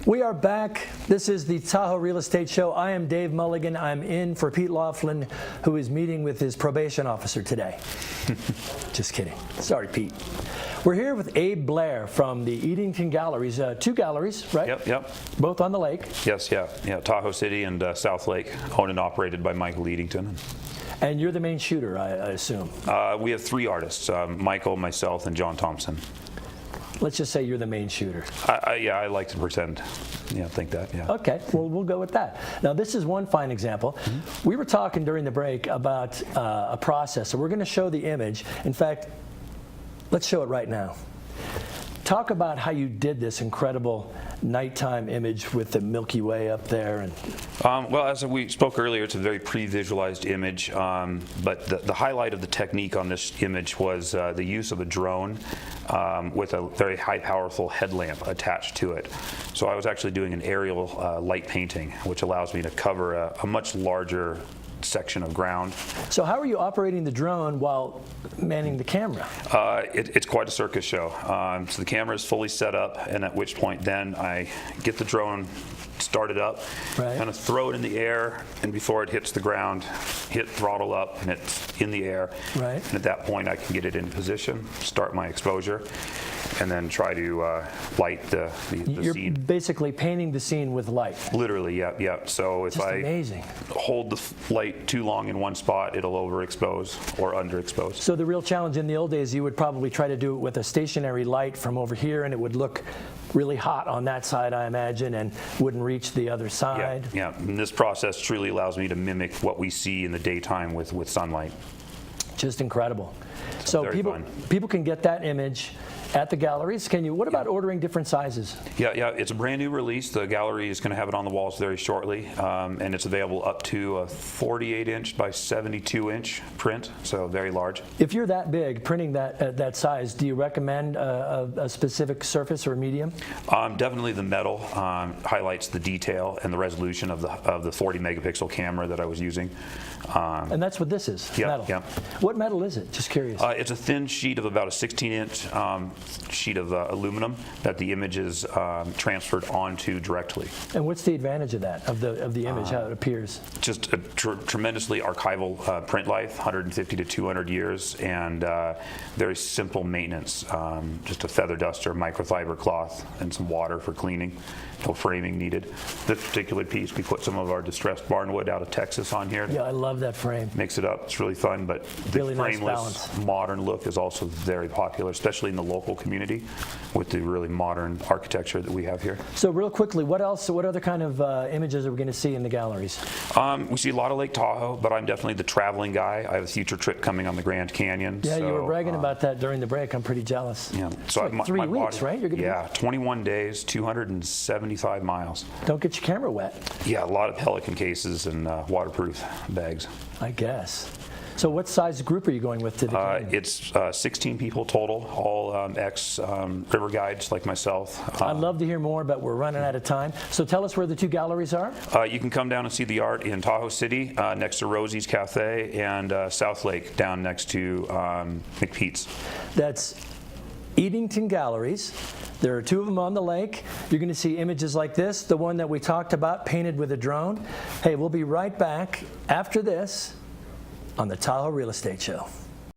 We are back. This is the Tahoe Real Estate Show. I am Dave Mulligan. I'm in for Pete Laughlin, who is meeting with his probation officer today. Just kidding. Sorry, Pete. We're here with Abe Blair from the Eatington Galleries. Two galleries, right? Yep. Both on the lake. Yes, yeah. Tahoe City and South Lake, owned and operated by Michael Eatington. And you're the main shooter, I assume. We have three artists, Michael, myself, and John Thompson. Let's just say you're the main shooter. I like to pretend, think that, yeah. Okay, well, we'll go with that. Now, this is one fine example. We were talking during the break about a process, so we're going to show the image. In fact, let's show it right now. Talk about how you did this incredible nighttime image with the Milky Way up there. And well, as we spoke earlier, it's a very pre-visualized image, but the highlight of the technique on this image was the use of a drone with a very high powerful headlamp attached to it. So I was actually doing an aerial light painting, which allows me to cover a much larger section of ground. So how are you operating the drone while manning the camera? It's quite a circus show. So the camera is fully set up, and at which point then I get the drone started up, kind of throw it in the air, and before it hits the ground, hit throttle up, and it's in the air. Right. And at that point I can get it in position, start my exposure, and then try to light the You're scene. basically painting the scene with light. Literally, yeah. So if amazing. Hold the light too long in one spot, it'll overexpose or underexpose. So the real challenge in the old days, you would probably try to do it with a stationary light from over here, and it would look really hot on that side, I imagine, and wouldn't reach the other side. Yeah. And this process truly allows me to mimic what we see in the daytime with sunlight. Just incredible. So people can get that image at the galleries. What about ordering different sizes? Yeah, it's a brand new release. The gallery is going to have it on the walls very shortly, and it's available up to a 48-inch by 72-inch print, so very large. If you're that big, printing that size, do you recommend a specific surface or medium? Definitely the metal highlights the detail and the resolution of the 40 megapixel camera that I was using. And that's what this is, metal. Yeah. What metal is it? Just curious. It's a thin sheet of about a 16-inch sheet of aluminum that the image is transferred onto directly. And what's the advantage of that, of the image, how it appears? Just a tremendously archival print life, 150 to 200 years, and very simple maintenance. Just a feather duster, microfiber cloth, and some water for cleaning. No framing needed. This particular piece, we put some of our distressed barnwood out of Texas on here. Yeah, I love that frame. Mix it up. It's really fun, but the really frameless modern look is also very popular, especially in the local community with the really modern architecture that we have here. So real quickly, what other kind of images are we going to see in the galleries? We see a lot of Lake Tahoe, but I'm definitely the traveling guy. I have a future trip coming on the Grand Canyon. Yeah, you were bragging about that during the break. I'm pretty jealous. Yeah, so it's like 3 weeks, right? You're gonna 21 days, 275 miles. Don't get your camera wet. Yeah, a lot of Pelican cases and waterproof bags. I guess. So what size group are you going with today? It's 16 people total, all ex-river guides like myself. I'd love to hear more, but we're running out of time. So tell us where the two galleries are. You can come down and see the art in Tahoe City, next to Rosie's Cafe, and South Lake, down next to McPete's. That's Eatington Galleries. There are two of them on the lake. You're going to see images like this, the one that we talked about, painted with a drone. Hey, we'll be right back after this on the Tahoe Real Estate Show.